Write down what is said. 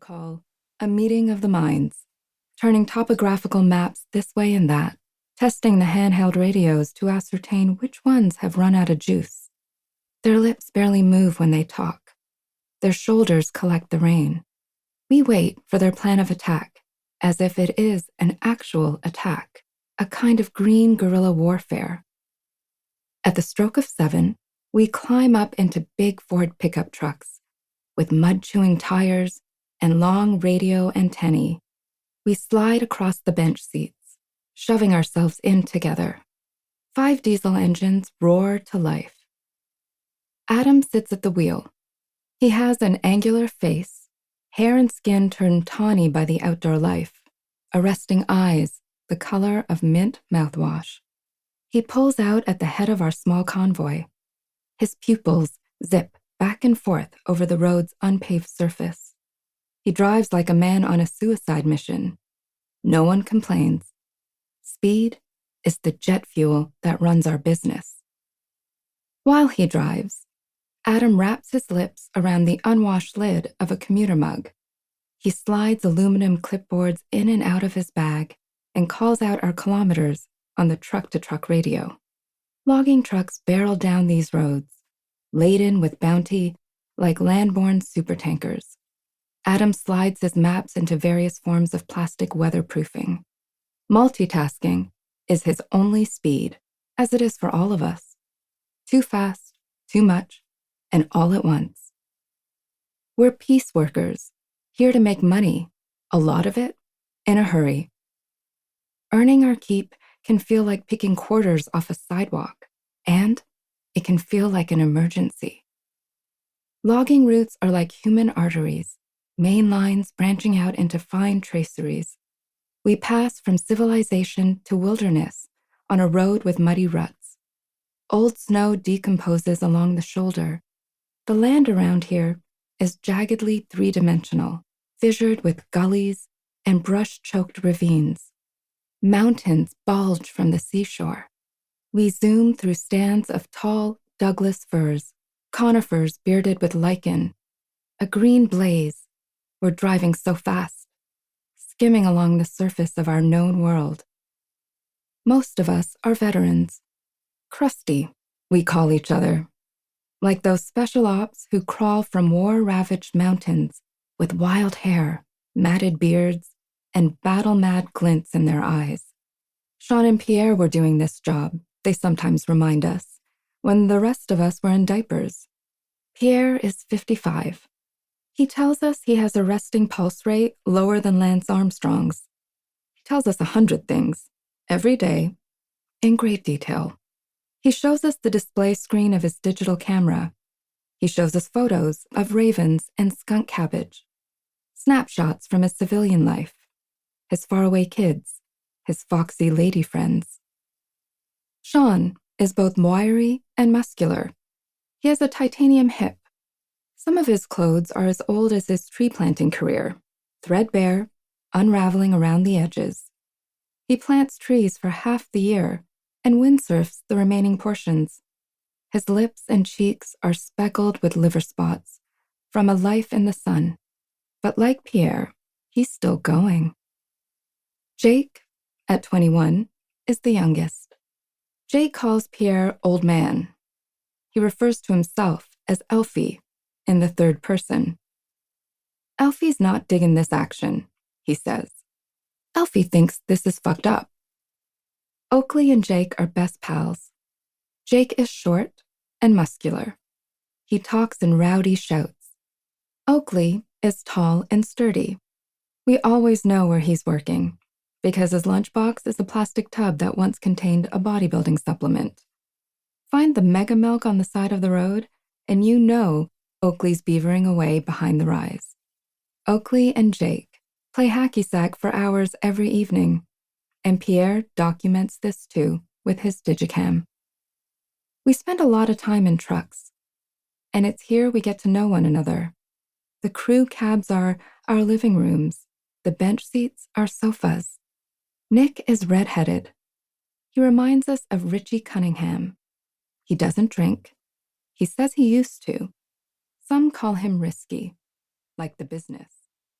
call a meeting of the minds, turning topographical maps this way and that, testing the handheld radios to ascertain which ones have run out of juice. Their lips barely move when they talk. Their shoulders collect the rain. We wait for their plan of attack, as if it is an actual attack, a kind of green guerrilla warfare. At the stroke of 7, we climb up into big Ford pickup trucks with mud-chewing tires and long radio antennae. We slide across the bench seats, shoving ourselves in together. 5 diesel engines roar to life. Adam sits at the wheel. He has an angular face, hair and skin turned tawny by the outdoor life, arresting eyes the color of mint mouthwash. He pulls out at the head of our small convoy. His pupils zip back and forth over the road's unpaved surface. He drives like a man on a suicide mission. No one complains. Speed is the jet fuel that runs our business. While he drives, Adam wraps his lips around the unwashed lid of a commuter mug. He slides aluminum clipboards in and out of his bag and calls out our kilometers on the truck-to-truck radio. Logging trucks barrel down these roads, laden with bounty like land-borne supertankers. Adam slides his maps into various forms of plastic weatherproofing. Multitasking is his only speed, as it is for all of us. Too fast, too much, and all at once. We're peace workers, here to make money, a lot of it, in a hurry. Earning our keep can feel like picking quarters off a sidewalk, and it can feel like an emergency. Logging routes are like human arteries, main lines branching out into fine traceries. We pass from civilization to wilderness on a road with muddy ruts. Old snow decomposes along the shoulder. The land around here is jaggedly 3-dimensional, fissured with gullies and brush-choked ravines. Mountains bulge from the seashore. We zoom through stands of tall Douglas firs, conifers bearded with lichen, a green blaze. We're driving so fast, skimming along the surface of our known world. Most of us are veterans. Crusty, we call each other. Like those special ops who crawl from war-ravaged mountains with wild hair, matted beards, and battle-mad glints in their eyes. Sean and Pierre were doing this job, they sometimes remind us, when the rest of us were in diapers. Pierre is 55. He tells us he has a resting pulse rate lower than Lance Armstrong's. He tells us 100 things, every day, in great detail. He shows us the display screen of his digital camera. He shows us photos of ravens and skunk cabbage, snapshots from his civilian life, his faraway kids, his foxy lady friends. Sean is both wiry and muscular. He has a titanium hip. Some of his clothes are as old as his tree planting career, threadbare, unraveling around the edges. He plants trees for half the year and windsurfs the remaining portions. His lips and cheeks are speckled with liver spots from a life in the sun. But like Pierre, he's still going. Jake, at 21, is the youngest. Jake calls Pierre old man. He refers to himself as Elfie in the third person. Elfie's not digging this action, he says. Elfie thinks this is fucked up. Oakley and Jake are best pals. Jake is short and muscular. He talks in rowdy shouts. Oakley is tall and sturdy. We always know where he's working, because his lunchbox is a plastic tub that once contained a bodybuilding supplement. Find the Mega Milk on the side of the road, and you know Oakley's beavering away behind the rise. Oakley and Jake play hacky sack for hours every evening, and Pierre documents this too with his digicam. We spend a lot of time in trucks, and it's here we get to know one another. The crew cabs are our living rooms. The bench seats are sofas. Nick is redheaded. He reminds us of Richie Cunningham. He doesn't drink. He says he used to. Some call him risky, like the business.